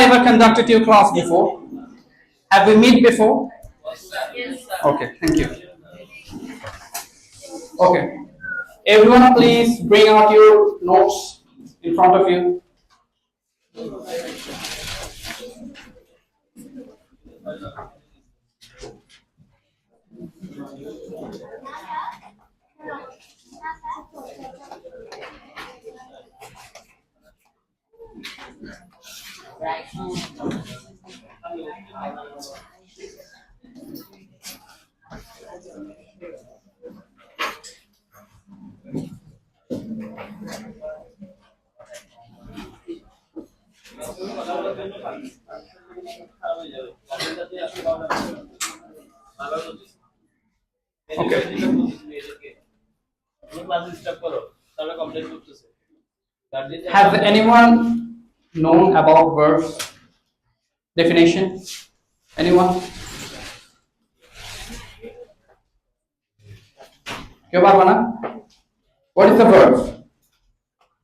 ever conducted your class before? Have we met before? Yes. Okay, thank you. Okay. Everyone, please bring out your notes in front of you. Okay. Has anyone known about verbs definition? Anyone? What is the verb?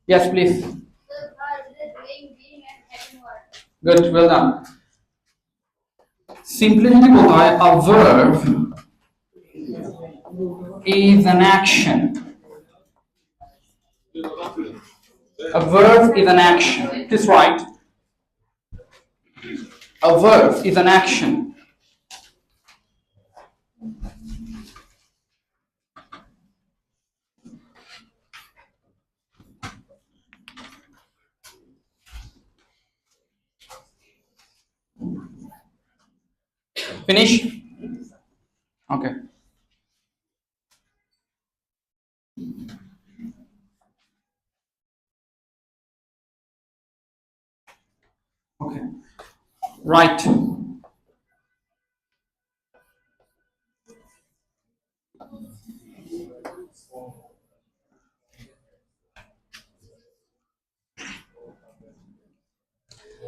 Yes, please. Good, well done. Simply a verb is an action. A verb is an action. It is right. A verb is an action. Finish? Okay. Okay. Right.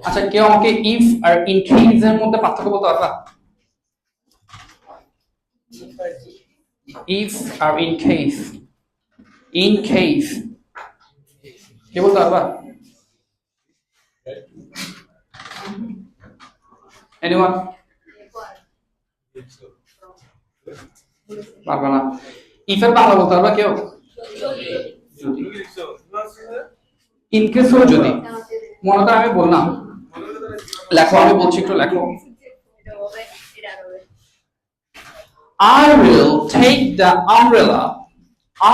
আচ্ছা কেউ আমাকে if আর in case এর মধ্যে পার্থক্য বলতে পারবা? If আর ইন কেস, ইন কেস কে বলতে পারবা? এনিওয়ান? পারবা না। ইফ এর বাংলা বলতে পারবা কেউ? ইন কেস হলো যদি, মনে করো আমি বললাম লেখো, আমি বলছি একটু লেখো। I will take the umbrella.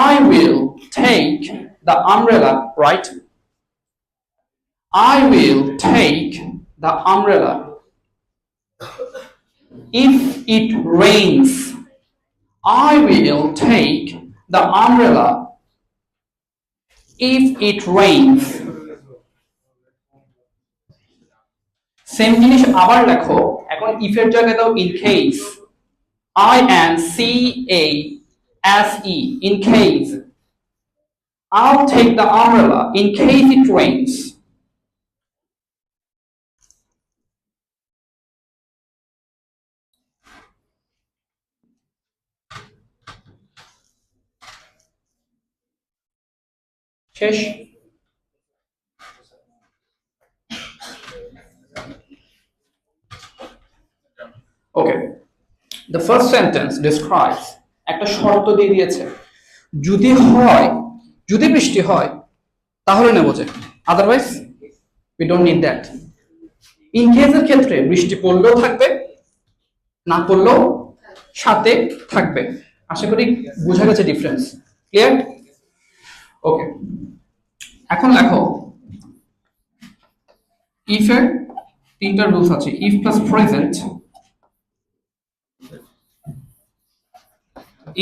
I will take the umbrella, right? I will take the umbrella. If it rains, I will take the umbrella. If it rains. Same জিনিস আবার লেখো, এখন ইফ এর জায়গায় দাও in case, INCASE, in case. I'll take the umbrella in case it rains. শেষ? Okay. The first sentence describes একটা শর্ত দিয়ে দিয়েছে, যদি হয়, যদি বৃষ্টি হয় তাহলে নেব যে, otherwise we don't need that. In কেসের ক্ষেত্রে বৃষ্টি পড়লেও থাকবে, না পড়লেও সাথে থাকবে। আশা করি বোঝা গেছে ডিফারেন্স। ক্লিয়ার? ওকে, এখন লেখো ইফ এর তিনটা রুলস আছে, if plus present,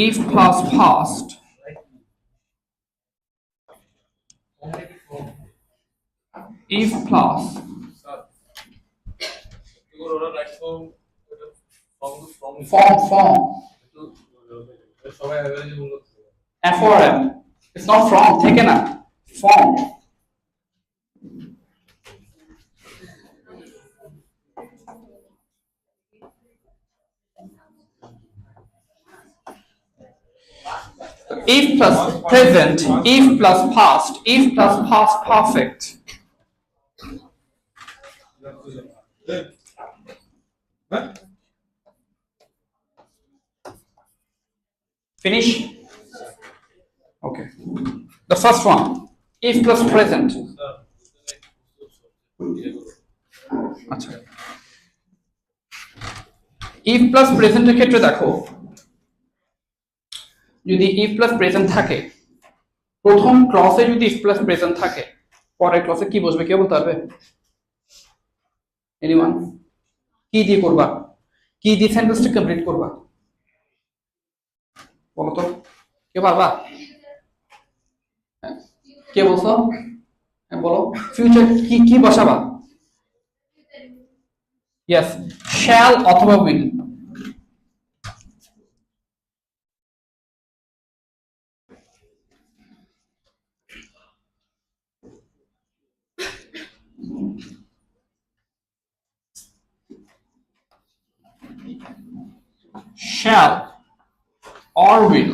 if plus past, if plus form FRM, it's not from, থেকে না, form. If plus present, if plus past, if plus past perfect. Finish? Okay. The first one, if plus present. আচ্ছা, if plus present এর ক্ষেত্রে দেখো, যদি if plus present থাকে, প্রথম ক্লসে যদি if plus present থাকে, পরের ক্লসে কি বসবে কেউ বলতে পারবে? এনিওয়ান? কি দিয়ে করবা? কি দিয়ে সেন্টেন্সটা কমপ্লিট করবা? বলো তো, কে পারবা? কে বলছো? বলো, ফিউচার কি কি বসাবা? ইয়েস, শ্যাল অথবা উইল। Shall or will.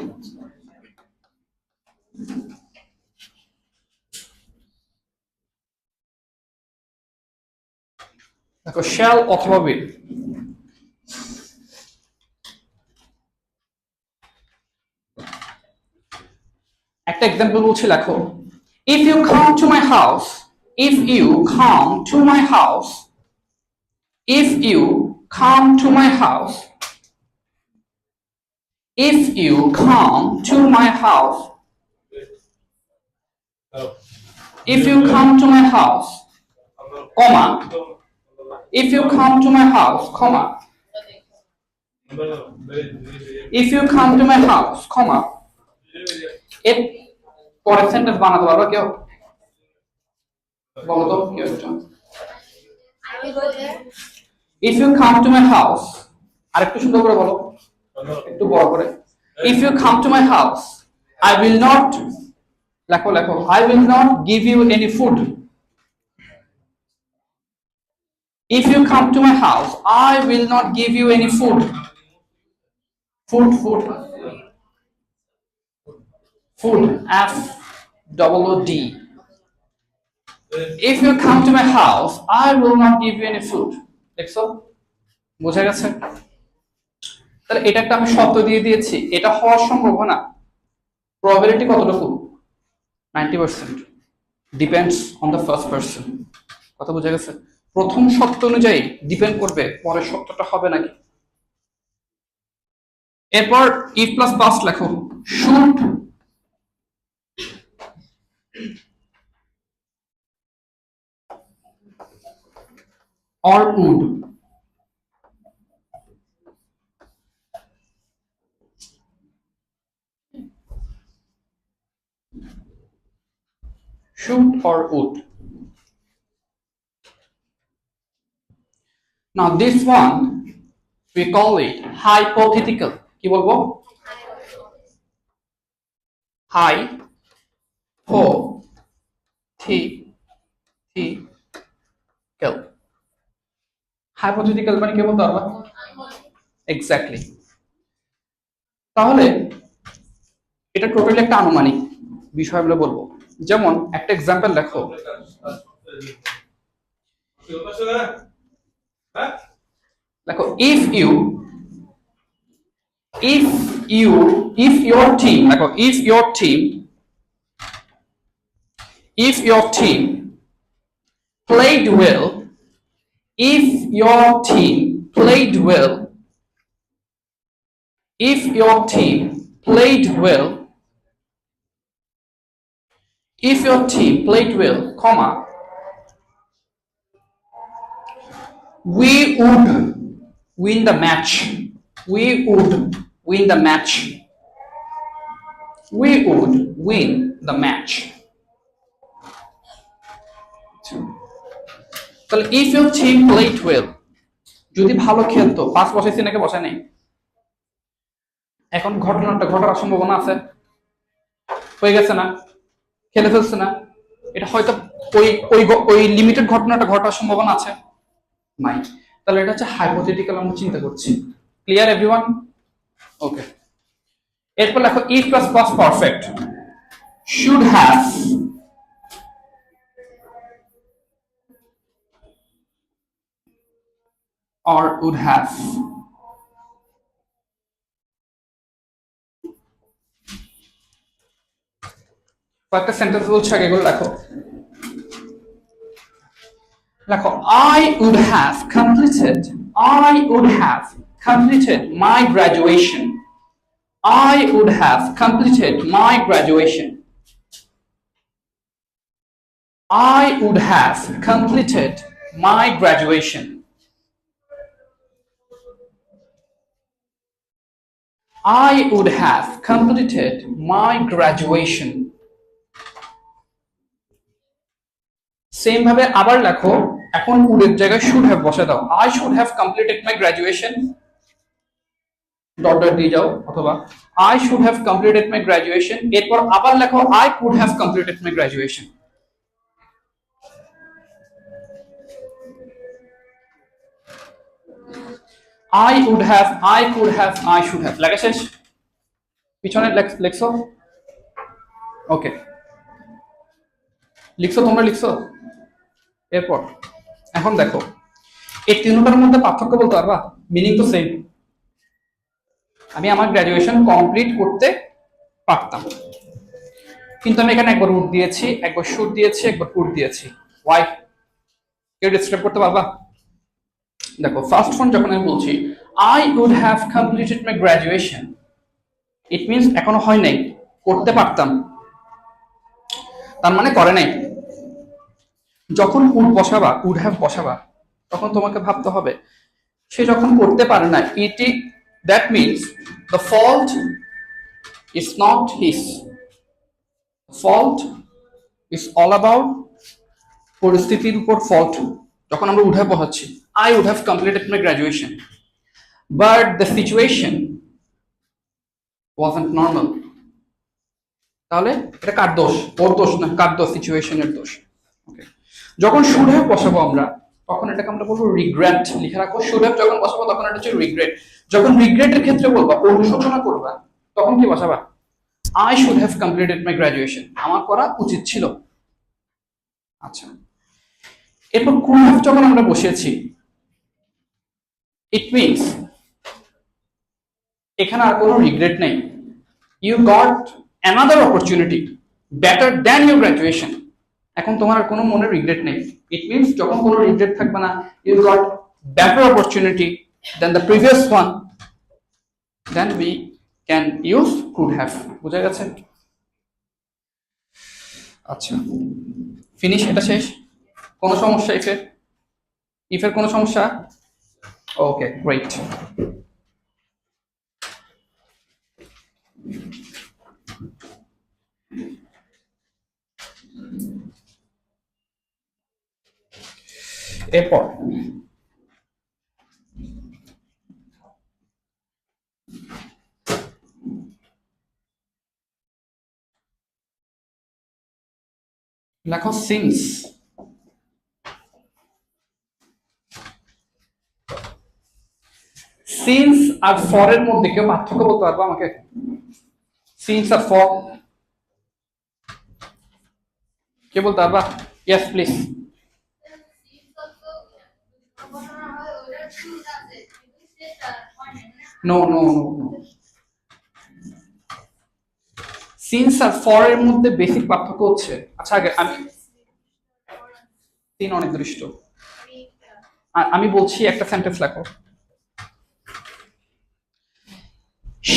দেখো, shall অথবা will। একটা এক্সাম্পল বলছি, লেখো, if you come to my house, if you come to my house, if you come to my house, if you come to my house, if you come to my house, comma, if you come to my house, comma, if you come to my house, comma, এর পরের sentence বানাতে পারবে কেউ? বলো তো কি হচ্ছে? if you come to my house, আরেকটু সুন্দর করে বলো, একটু বড় করে, if you come to my house, I will not, লেখো লেখো, I will not give you any food. If you come to my house, I will not give you any food. Food, food, food, F-O-O-D. If you come to my house, I will not give you any food. দেখছো, বোঝা গেছে? তাহলে এটা একটা আমি শর্ত দিয়ে দিয়েছি, এটা হওয়ার সম্ভাবনা প্রবাবিলিটি কতটুকু? 90%. Depends on the first person. কথা বোঝা গেছে? প্রথম শর্ত অনুযায়ী ডিপেন্ড করবে পরের শর্তটা হবে নাকি। এরপর if প্লাস পাস্ট লেখো, should or would. Should or would. Now this one we call it hypothetical. কি বলবো? Hypothetical. Hypothetical মানে কি বলতে পারবা? এক্স্যাক্টলি। তাহলে এটা টোটালি একটা আনুমানিক বিষয় বলে বলবো। যেমন একটা এক্সাম্পল লেখো, লেখো, if your team, লেখো, if your team played well, if your team played well, if your team played well, if your team played well, comma, we would win the match. We would win the match. We would win the match. তাহলে if your team played well, যদি ভালো খেলতো, পাঁচ বসাইছি নাকি বসাই নাই? এখন ঘটনাটা ঘটার সম্ভাবনা আছে, হয়ে গেছে না, খেলে ফেলছে না, এটা হয়তো ওই লিমিটেড ঘটনাটা ঘটার সম্ভাবনা আছে নাই। তাহলে এটা হচ্ছে হাইপোথেটিক্যাল, আমরা চিন্তা করছি। Clear everyone? ওকে। এরপর লেখো if plus past perfect, should have, or would have. কয়েকটা সেন্টেন্স বলছি আগে এগুলো লেখো। লেখো I would have completed my graduation. I would have completed my graduation. I would have completed my graduation. I would have completed my graduation. Same ভাবে আবার লেখো, এখন would এর জায়গায় should have বসে দাও। I should have completed my graduation. Dot dot দিয়ে যাও, অথবা I should have completed my graduation, এরপর আবার লেখো I could have completed my graduation. I would have, I could have, I should have লেখা শেষ? পিছনে লেখছো? ওকে, লিখছো, তোমরা লিখছো? এরপর এখন দেখো এই তিনটার মধ্যে পার্থক্য বলতে পারবা? মিনিং তো সেম। আমি আমার গ্রাজুয়েশন কমপ্লিট করতে পারতাম, কিন্তু আমি এখানে একবার উড দিয়েছি, একবার শুড দিয়েছি, একবার কুড দিয়েছি। ওয়াই? কেউ ডিসক্রাইব করতে পারবা? দেখো ফার্স্ট ওয়ান যখন আমি বলছি I would have completed my graduation, it means এখনো হয় নাই, করতে পারতাম, তার মানে করে নাই। যখন উড বসাবা, উড হ্যাভ বসাবা, তখন তোমাকে ভাবতে হবে সে যখন করতে পারে না, that means the fault is not his, fault is all about পরিস্থিতির উপর ফল্ট। যখন আমরা উড হ্যাভ বসাচ্ছি I would have completed my graduation, but the situation wasn't normal, তাহলে এটা কার দোষ? ওর দোষ না, কার দোষ? সিচুয়েশনের দোষ। ওকে, যখন শুড হ্যাভ বসাবো আমরা, তখন এটাকে আমরা বলবো রিগ্রেট। লিখে রাখো, শুড হ্যাভ যখন বসাবো তখন এটা হচ্ছে রিগ্রেট। যখন রিগ্রেটের ক্ষেত্রে বলবা, অনুশোচনা করবা, তখন কি বসাবা? I should have completed my graduation, আমার করা উচিত ছিল। আচ্ছা, এরপর কুড হ্যাভ যখন আমরা বসিয়েছি, ইট মিনস এখানে আর কোনো রিগ্রেট নেই। You got another opportunity better than your graduation, এখন তোমার আর কোনো মনে রিগ্রেট নেই। ইট মিনস যখন কোনো রিগ্রেট থাকবে না, you got better opportunity than the previous one, then we can use could have. বুঝা গেছে? আচ্ছা, ফিনিশ, এটা শেষ। কোনো সমস্যা ইফের? ইফের কোনো সমস্যা? ওকে, গ্রেট। এরপর লেখো সিন্স। সিন্স আর ফর এর মধ্যে কেউ পার্থক্য বলতে পারবো আমাকে? সিন্স আর ফর কে বলতে পারবা? Yes please. No no no, since আর ফর এর মধ্যে বেসিক পার্থক্য হচ্ছে, আচ্ছা আগে আমি তিন অনেক দৃষ্ট, আমি বলছি একটা সেন্টেন্স লেখো।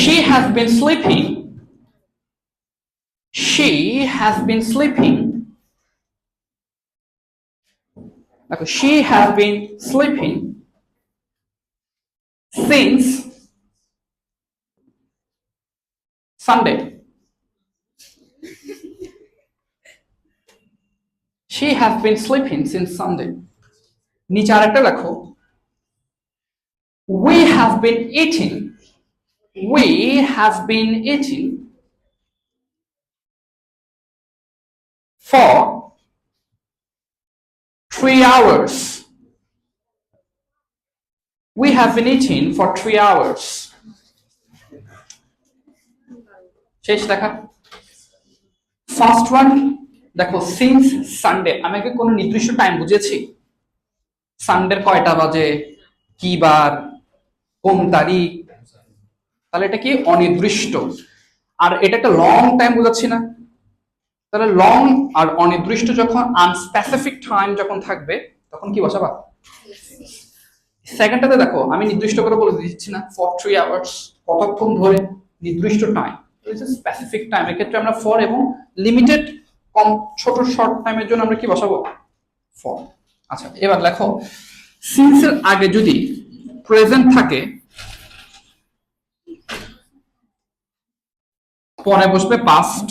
She has been sleeping. She has been sleeping. She has been sleeping since Sunday. She has been sleeping since Sunday. নিচে আরেকটা লেখো, we have been eating. We have been eating for 3 hours. We have been eating for 3 hours. শেষ লেখা। First one দেখো, since Sunday, আমি কি কোনো নির্দিষ্ট টাইম বুঝেছি? সানডের কয়টা বাজে, কি বার, কোন তারিখ, তাহলে এটা কি অনির্দিষ্ট। আর এটা একটা লং টাইম বোঝাচ্ছি না, তাহলে লং আর অনির্দিষ্ট যখন আনস্পেসিফিক টাইম যখন থাকবে তখন কি বসাবা? সেকেন্ডটাতে দেখো আমি নির্দিষ্ট করে বলে দিচ্ছি না, ফর 3 আওয়ার্স, কতক্ষণ ধরে, নির্দিষ্ট টাইম, স্পেসিফিক টাইম। এক্ষেত্রে আমরা ফর এবং লিমিটেড কম ছোট শর্ট টাইমের জন্য আমরা কি বসাবো? ফর। আচ্ছা এবার লেখো সিন্স এর আগে যদি প্রেজেন্ট থাকে পরে বসবে পাস্ট।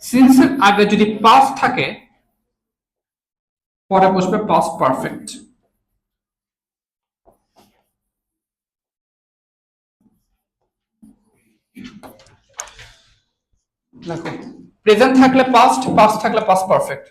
সিন্স এর আগে যদি পাস্ট থাকে পরে বসবে পাস্ট পারফেক্ট। দেখো প্রেজেন্ট থাকলে পাস্ট, পাস্ট থাকলে পাস্ট পারফেক্ট।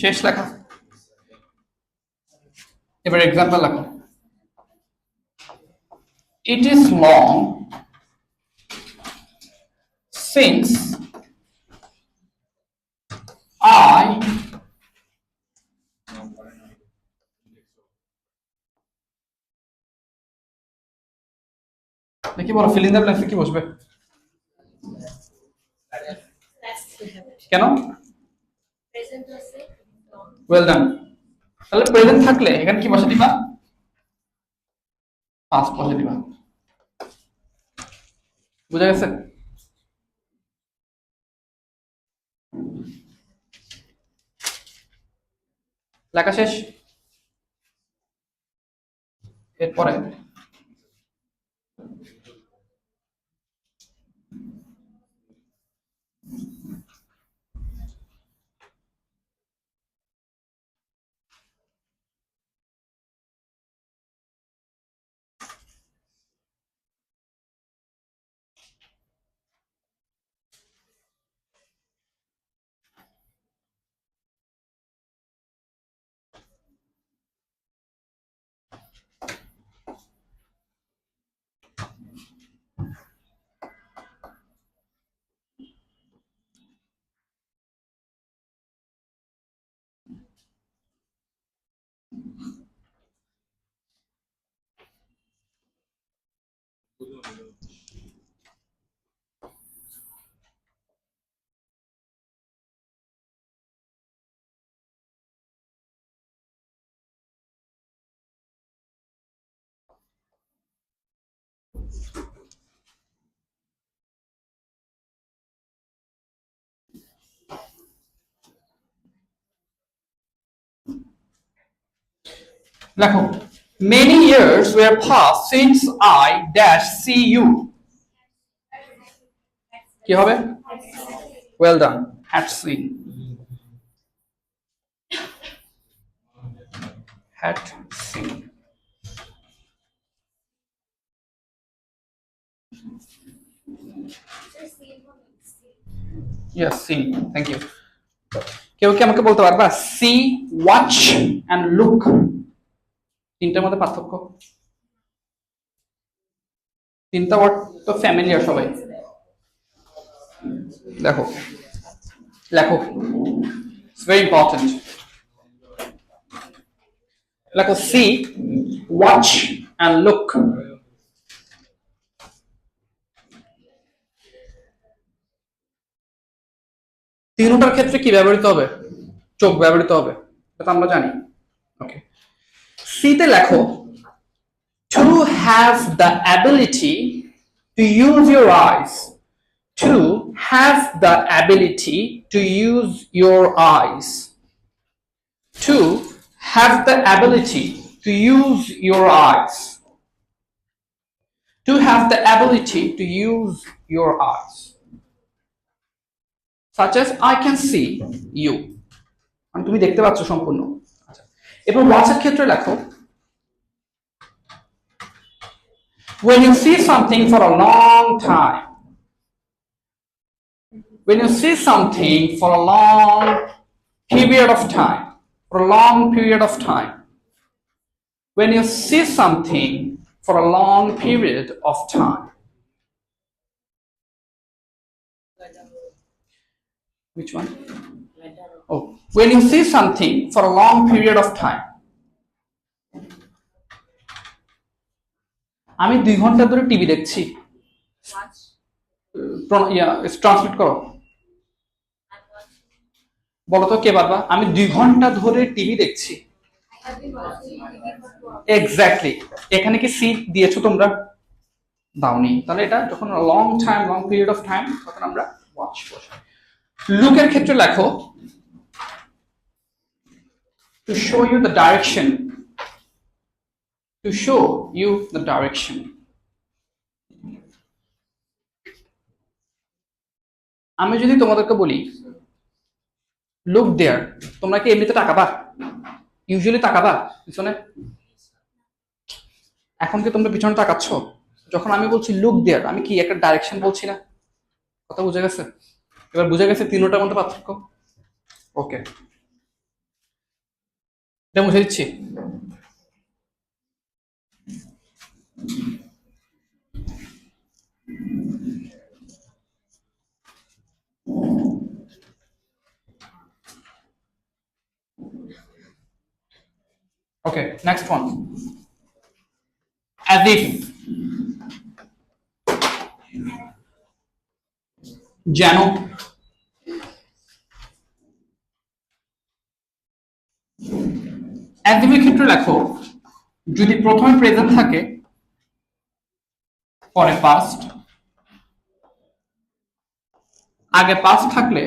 শেষ লেখা। এবার এক্সাম্পল লেখো। It is long since I কি বলো, ফিল ইন দ্য ব্ল্যাঙ্কস কি বসবে? কেন? Well done. তাহলে প্রেজেন্ট থাকলে এখানে কি বসে দিবা? পাস্ট বসে দিবা। বুঝা গেছে? লেখা শেষ। এরপরে লেখো many years were passed since I dash see you। কি হবে? Well done, had seen, had seen। Yes, seen, thank you। কেউ কি আমাকে বলতে পারবা সি, ওয়াচ এন্ড লুক তিনটার মধ্যে পার্থক্য? তিনটা ওয়ার্ড তো ফ্যামিলিয়ার সবাই। দেখো লেখো, ইটস ভেরি ইম্পর্টেন্ট। লেখো সি, ওয়াচ এন্ড লুক। তিনটার ক্ষেত্রে কি ব্যবহৃত হবে? চোখ ব্যবহৃত হবে, এটা আমরা জানি। ওকে, সিতে লেখো to have the ability to use your eyes, to have the ability to use your eyes, to have the ability to use your eyes, to have the ability to use your eyes, such as I can see you, মানে তুমি দেখতে পাচ্ছ সম্পূর্ণ। আচ্ছা, এবার ওয়াচের ক্ষেত্রে লেখো When you see something for a long time, when you see something for a long period of time, for a long period of time, when you see something for a long period of time. Which one? Oh, when you see something for a long period of time. আমি 2 ঘন্টা ধরে TV দেখছি। Translate করো, বলো তো কে পারবা। আমি 2 ঘন্টা ধরে টিভি দেখছি। এক্স্যাক্টলি, এখানে কি সি দিয়েছো তোমরা? দাওনি। তাহলে এটা যখন long time, long period of time, তখন আমরা ওয়াচ করব। লুকের ক্ষেত্রে লেখো to show you the direction, to show you the direction. আমি যদি তোমাদেরকে বলি লুক দেয়ার, তোমরা কি এমনিতে তাকাবা? ইউজুয়ালি তাকাবা পিছনে? এখন কি তোমরা পিছনে তাকাচ্ছ? যখন আমি বলছি লুক দেয়ার, আমি কি একটা ডাইরেকশন বলছি না? কথা বুঝে গেছে? এবার বুঝে গেছে তিনটার মধ্যে পার্থক্য? ওকে, এটা মুছে দিচ্ছি। Okay, next one. As if. যেন। as if এর ক্ষেত্রে লেখো যদি প্রথমে প্রেজেন্ট থাকে, পরে পাস্ট, আগে পাস্ট থাকলে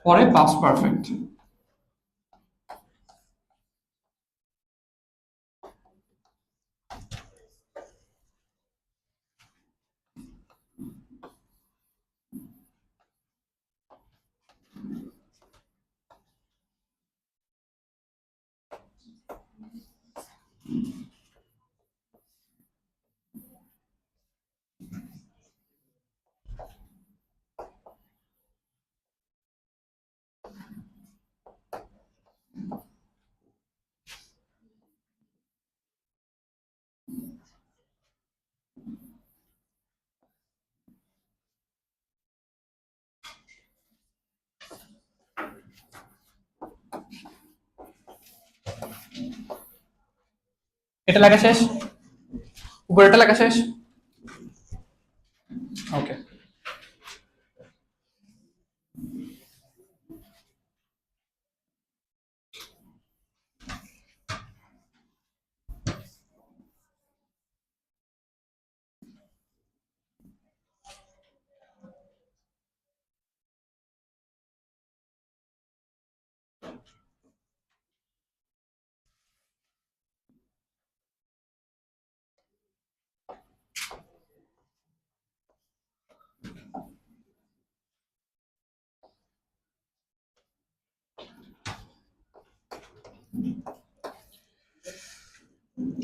পরে পাস্ট পারফেক্ট। এটা লেখা শেষ? উপরেটা লেখা শেষ? ওকে,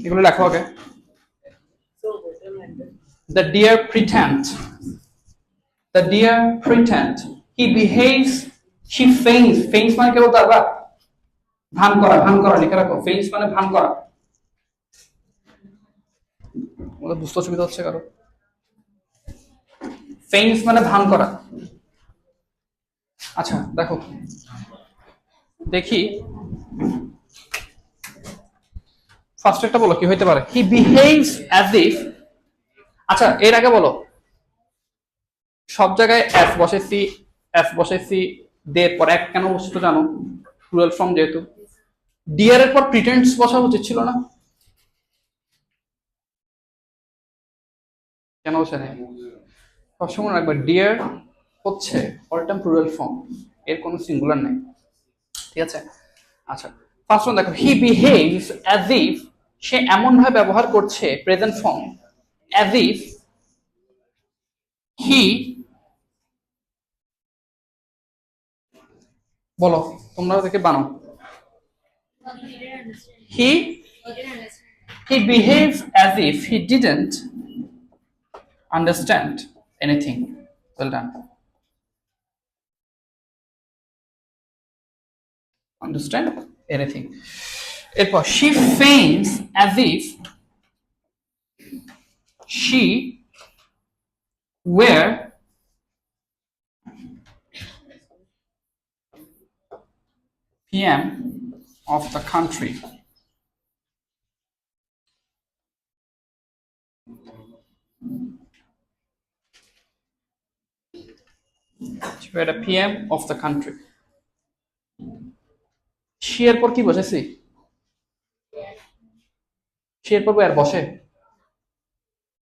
এগুলো লেখো আগে। The dear pretend, the dear pretend, he behaves, she feigns, feigns মানে কি বলতে পারবা? ভান করা, ভান করা লিখে রাখো। feigns মানে ভান করা। ওটা বুঝতে অসুবিধা হচ্ছে কারো? feigns মানে ভান করা। আচ্ছা দেখো, দেখি ফার্স্ট একটা বলো কি হইতে পারে? হি বিহেভস অ্যাজ ইফ। আচ্ছা এর আগে বলো, সব জায়গায় এস বসেছি, এস বসেছি, দের পর এক কেন বসতো জানো? প্লুরাল ফর্ম যেহেতু। ডিয়ার এর পর প্রিটেন্ডস বসা উচিত ছিল না? কেন বসে নেই? সবসময় রাখবে ডিয়ার হচ্ছে অল টাইম প্লুরাল ফর্ম, এর কোনো সিঙ্গুলার নেই। ঠিক আছে? আচ্ছা ফার্স্ট ওয়ান দেখো, হি বিহেভস অ্যাজ ইফ, সে এমন ভাবে ব্যবহার করছে present form, as if he, বলো তোমরা দেখে বানাও। হি He behaved as if he didn't understand anything. Well done. Understand anything. এরপর she feigns as if she were PM of the country. She were the PM of the country. She এরপর কি বসেছি? She এরপর where বসে?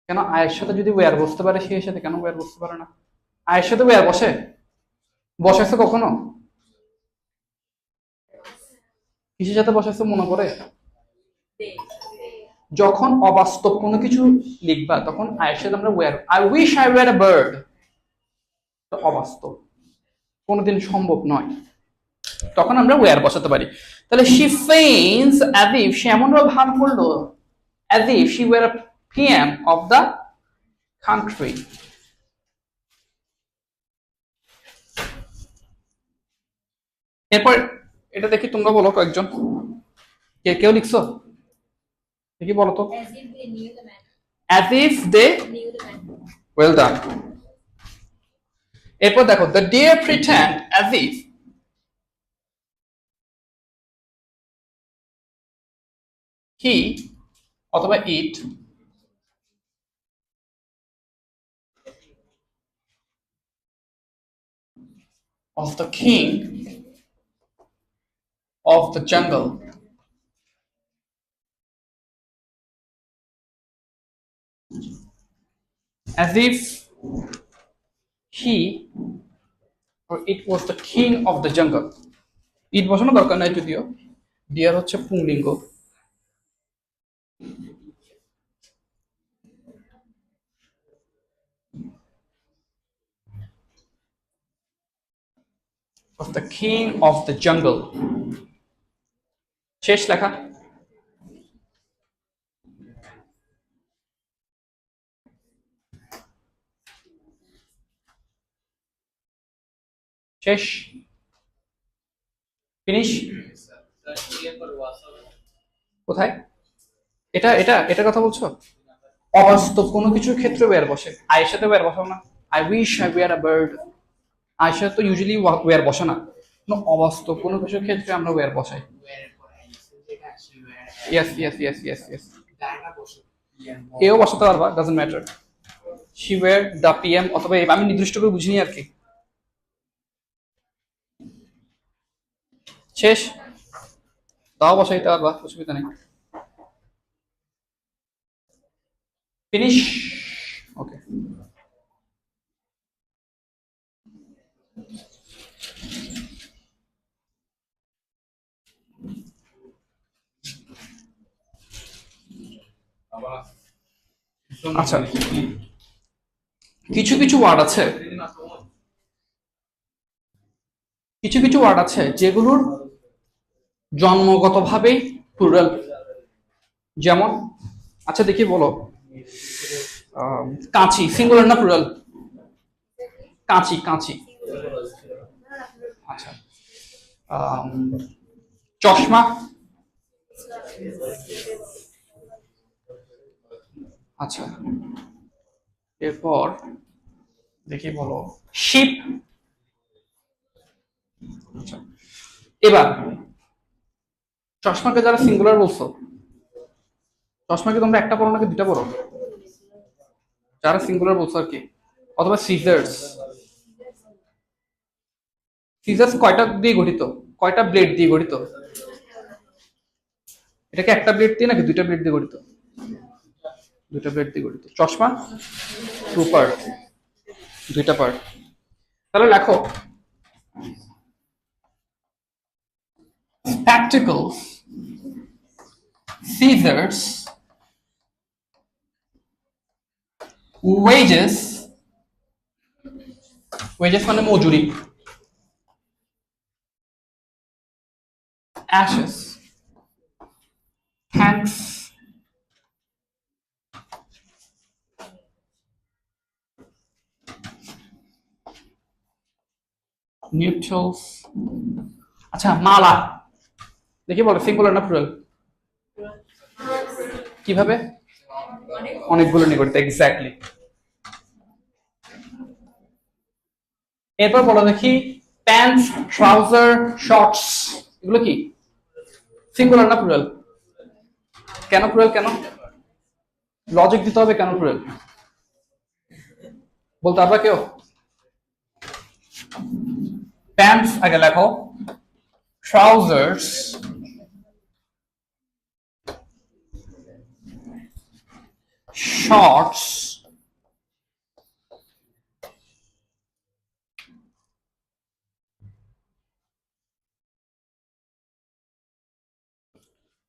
কেন আয়ের সাথে যদি where বসতে পারে সে এর সাথে কেন where বসতে পারে না? আয়ের সাথে where বসে? বসেছে কখনো? কিসের সাথে বসেছে মনে পড়ে? যখন অবাস্তব কোনো কিছু লিখবা তখন আয়ের সাথে আমরা where I wish I were a bird. অবাস্তব, কোনোদিন সম্ভব নয়, তখন আমরা where বসাতে পারি। তাহলে she feigns as if, সে এমন ভাব করলো as if she were a PM of the country. এরপর এটা দেখি তোমরা বলো কয়েকজন, কেউ লিখছো দেখি বলো তো। as if they knew the man. Well done. এরপর দেখো the deer pretend as if he অথবা it of the king of the jungle. As if he or it was the king of the jungle. It বসানো দরকার নাই যদিও, deer হচ্ছে পুংলিঙ্গ। of the king of the jungle. শেষ লেখা। শেষ, finish. কোথায় এটা এটা এটার কথা বলছো? অবাস্তব কোনো কিছুর ক্ষেত্রে ওয়্যার বসে, আয়ের সাথে ওয়্যার বসাও না। I wish I were a bird, আয়ের সাথে তো ইউজুয়ালি ওয়্যার বসে না, কোনো অবাস্তব কোনো কিছুর ক্ষেত্রে আমরা ওয়্যার বসাই। Yes yes yes yes yes, এও বসাতে পারবা, doesn't matter. She were the PM অথবা আমি নির্দিষ্ট করে বুঝিনি আর কি। শেষ, তাও বসাইতে পারবা, অসুবিধা নেই। ফিনিশ, ওকে। আচ্ছা, কিছু কিছু ওয়ার্ড আছে, কিছু কিছু ওয়ার্ড আছে যেগুলোর জন্মগতভাবেই প্লুরাল। যেমন, আচ্ছা দেখি বলো, কাঁচি সিঙ্গুলার না প্লুরাল? কাঁচি কাঁচি। আচ্ছা, চশমা। আচ্ছা, এরপর দেখি বলো, শিপ। আচ্ছা, এবার চশমাকে যারা সিঙ্গুলার বলছো, চশমাকে তোমরা একটা পড়ো নাকি দুটা পড়ো? যারা সিঙ্গুলার বলছো আর কি, অথবা সিজার্স। সিজার্স কয়টা দিয়ে গঠিত, কয়টা ব্লেড দিয়ে গঠিত? এটাকে একটা ব্লেড দিয়ে নাকি দুইটা ব্লেড দিয়ে গঠিত? দুইটা ব্লেড দিয়ে গঠিত। চশমা টু পার্ট, দুইটা পার্ট। তাহলে লেখো, spectacles, scissors, wages, wages মানে মজুরি, ashes, thanks, নিউট্রালস। আচ্ছা মালা দেখি বলো সিঙ্গুলার না প্লুরাল? কিভাবে? অনেকগুলো নিকট, এক্স্যাক্টলি। এরপর বলো দেখি প্যান্টস, ট্রাউজার, শর্টস, এগুলো কি সিঙ্গুলার না প্লুরাল? কেন প্লুরাল? কেন লজিক দিতে হবে? কেন প্লুরাল বলতে পারবা কেউ? প্যান্টস আগে লেখো, ট্রাউজার্স, শর্টস,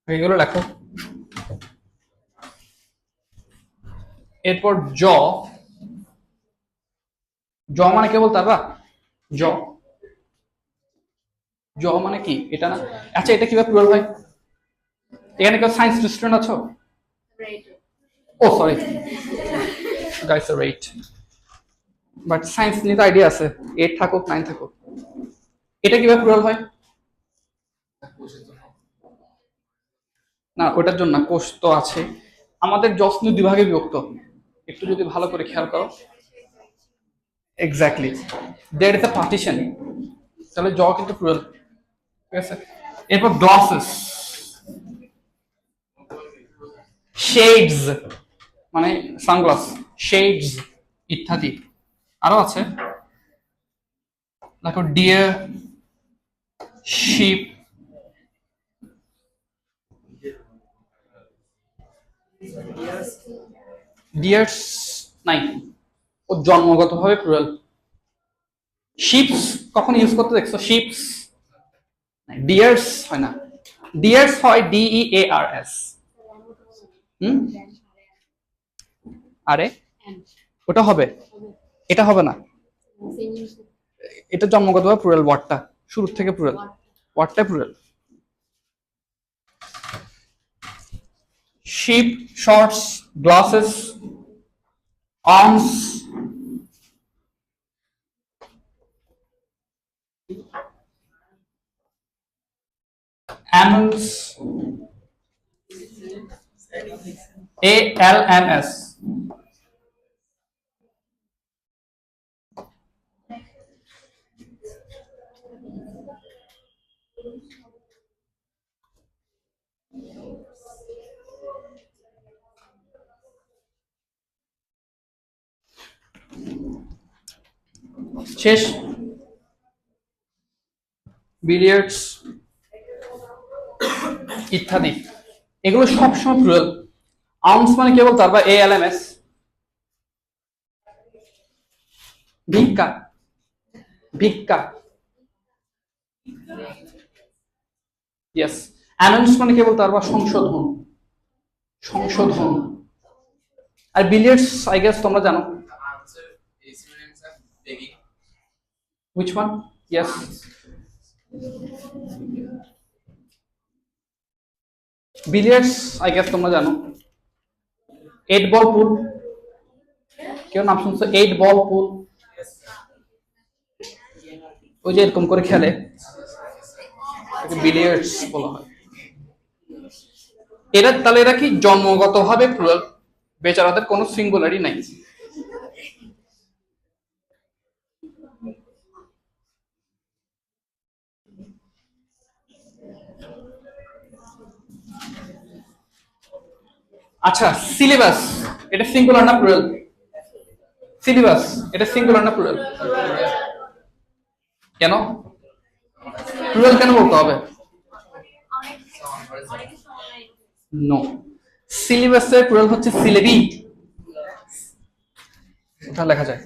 এগুলো লেখো। এরপর জ, জ মানে কে বলতে পারবা? জ, জ মানে কি এটা না? আচ্ছা এটা কিভাবে প্লুরাল হয়? এখানে কেউ সায়েন্স স্টুডেন্ট আছো? ও সরি গাইস আর 8, বাট সায়েন্স নিয়ে তো আইডিয়া আছে, 8 থাকুক 9 থাকুক। এটা কিভাবে প্লুরাল হয়? না ওটার জন্য না, কোষ তো আছে। আমাদের যশ্ন বিভাগে বিভক্ত, একটু যদি ভালো করে খেয়াল করো। Exactly, there is a partition. তাহলে জ কিন্তু প্লুরাল, ঠিক আছে। এরপর গ্লাসেস, শেডস মানে সানগ্লাস, শেডস ইত্যাদি। আরো আছে দেখো ডিয়ার, শিপ, ডিয়ার্স নাই, ও জন্মগতভাবে প্লুরাল। শিপস কখন ইউজ করতে দেখছো? শিপস, ডিয়ার্স হয় না, ডিয়ার্স হয় DEARS। আরে ওটা হবে, এটা হবে না, এটা জন্মগতভাবে প্লুরাল, ওয়ার্ডটা শুরু থেকে প্লুরাল, ওয়ার্ডটা plural. Ship, shorts, glasses, arms, ALMS, ALMS। শেষ, বিলিয়ার্ডস ইত্যাদি, এগুলো সবসময় প্লুরাল। আর্মস মানে কেবল তার বা ALMS, ভিক্ষা, ভিক্ষা, ইয়েস। অ্যানাউন্স মানে কেবল তার বা সংশোধন, সংশোধন। আর বিলিয়ার্ডস আই গেস তোমরা জানো। Which one? Yes. Billiards I guess তোমরা জানো। 8 বল পুল, কেউ নাম শুনছো? 8 বল পুল, ওই যে এরকম করে খেলে, বিলিয়ার্ডস বলা হয়। এরা তাহলে এরা কি জন্মগতভাবে প্লুরাল, বেচারাদের কোনো সিঙ্গুলারই নাই। আচ্ছা সিলেবাস, এটা সিঙ্গুলার না প্লুরাল? সিলেবাস এটা সিঙ্গুলার না প্লুরাল? কেন প্লুরাল কেন বলতে হবে? নো, সিলেবাসের প্লুরাল হচ্ছে সিলেবি, এটা লেখা যায়।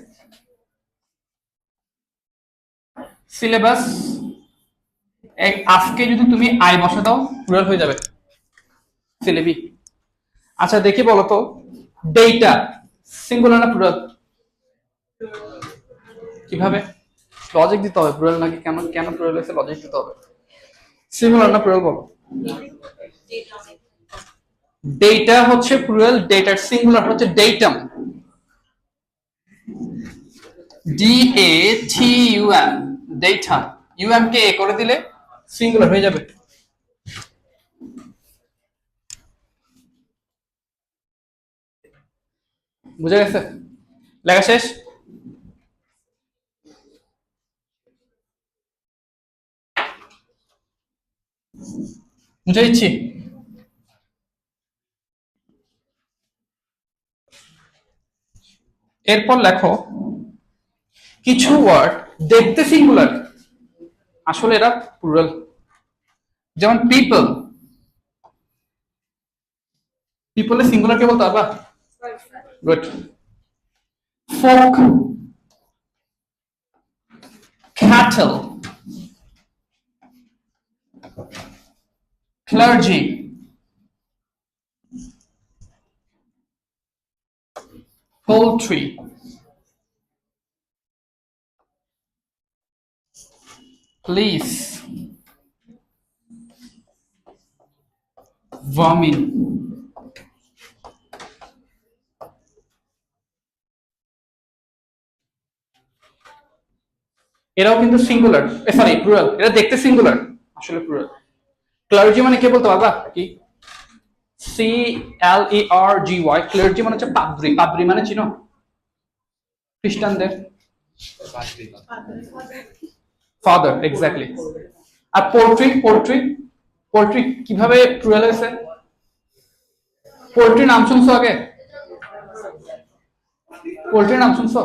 সিলেবাস আজকে যদি তুমি আই বসে দাও প্লুরাল হয়ে যাবে সিলেবি। আচ্ছা দেখি বলো তো ডেটা সিঙ্গুলার না প্লুরাল? কিভাবে? লজিক দিতে হবে, প্লুরাল নাকি কেন, কেন প্লুরাল হয়েছে লজিক দিতে হবে। সিঙ্গুলার না প্লুরাল বলো? ডেটা হচ্ছে প্লুরাল, ডেটার সিঙ্গুলার হচ্ছে ডেটাম, DATUM, ডেটা ইউএম কে এ করে দিলে সিঙ্গুলার হয়ে যাবে। বুঝা গেছে? লেখা শেষ? বুঝে দিচ্ছি। এরপর লেখো কিছু ওয়ার্ড দেখতে সিঙ্গুলার আসলে এরা প্লুরাল। যেমন পিপল, পিপলের সিঙ্গুলার কে বলতে পারবা? Good. Folk, cattle, clergy, poultry, police, vermin. এরাও কিন্তু সিঙ্গুলার, সরি প্লুরাল, এরা দেখতে সিঙ্গুলার আসলে প্লুরাল। ক্লার্জি মানে কে বলতে পারবা? কি? CLERGY, ক্লার্জি মানে হচ্ছে পাদ্রী। পাদ্রী মানে চিনো? খ্রিস্টানদের ফাদার, এক্স্যাক্টলি। আর পোল্ট্রি, পোল্ট্রি, পোল্ট্রি কিভাবে প্লুরাল হয়েছে? পোল্ট্রি নাম শুনছো আগে? পোল্ট্রি নাম শুনছো?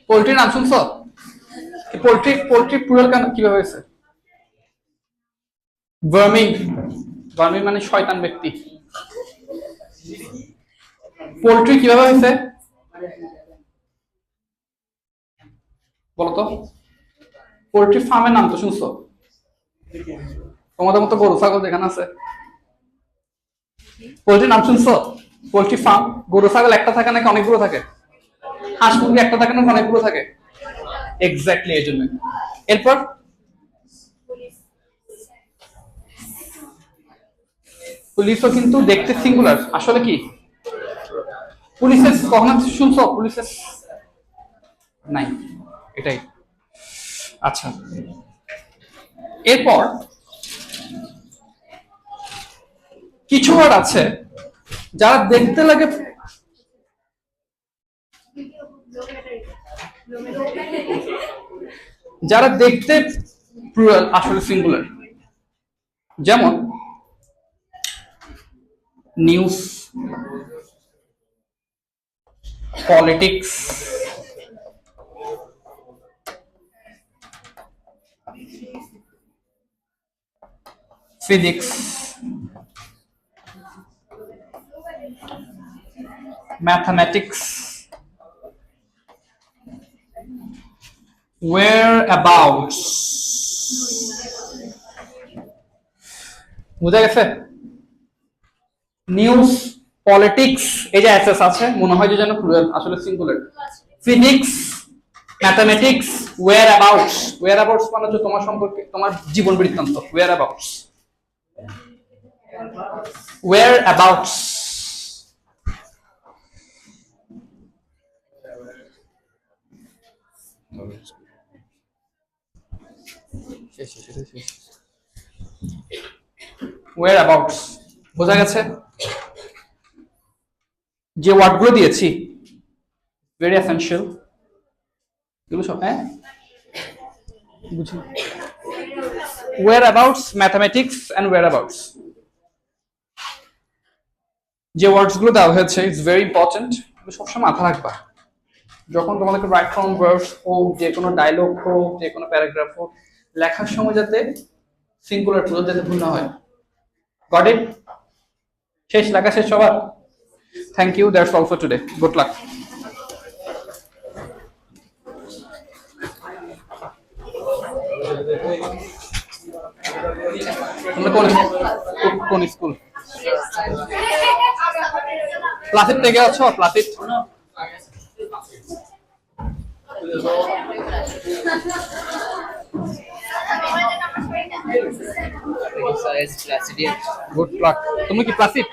পোল্ট্রি নাম শুনছো? পোল্ট্রি, পোল্ট্রি প্লুরাল কিভাবে হয়েছে? ভার্মিং, ভার্মিং মানে শয়তান ব্যক্তি। পোল্ট্রি কিভাবে হয়েছে বলতো? পোল্ট্রি ফার্মের নাম তো শুনছো? তোমাদের মতো গরু ছাগল যেখানে আছে, পোল্ট্রি নাম শুনছো? পোল্ট্রি ফার্ম, গরু ছাগল একটা থাকে নাকি অনেকগুলো থাকে? হাঁস মুরগি একটা থাকে নাকি অনেকগুলো থাকে? এক্স্যাক্টলি এই জন্য। এরপর পুলিশও কিন্তু দেখতে সিঙ্গুলার আসলে কি? পুলিশের কখনো শুনছো? পুলিশের নাই, এটাই। আচ্ছা, এরপর কিছু ওয়ার্ড আছে যারা দেখতে লাগে যারা দেখতে প্লুরাল আসলে সিঙ্গুলার। যেমন news, politics, physics, mathematics, whereabouts। বুঝা গেছে? নিউজ, পলিটিক্স, এই যে এসএস আছে মনে হয় যে যেন প্লুরাল আসলে singular. Physics, mathematics, whereabouts, whereabouts মানে হচ্ছে তোমার সম্পর্কে, তোমার জীবন বৃত্তান্ত। whereabouts, whereabouts। whereabouts বোঝা গেছে? যে ওয়ার্ডগুলো দিয়েছি ভেরি এসেনশিয়াল, এগুলো সব হ্যাঁ বুঝি। whereabouts, mathematics and whereabouts, যে ওয়ার্ডস গুলো দেওয়া হয়েছে ইটস ভেরি ইম্পর্টেন্ট, সবসময় মাথা রাখবা যখন তোমাদেরকে রাইট ফ্রম ভার্বস হোক, যে কোনো ডায়লগ হোক, যে কোনো প্যারাগ্রাফ হোক, লেখার সময় যাতে সিঙ্গুলার প্লুরাল যাতে ভুল না হয়। Got it? শেষ, লেখা শেষ সবার? Thank you, that's all for today, good luck. তোমরা কোন স্কুল? প্লাসিড থেকে আছো? Placid good luck. তুমি কি প্লাসিড?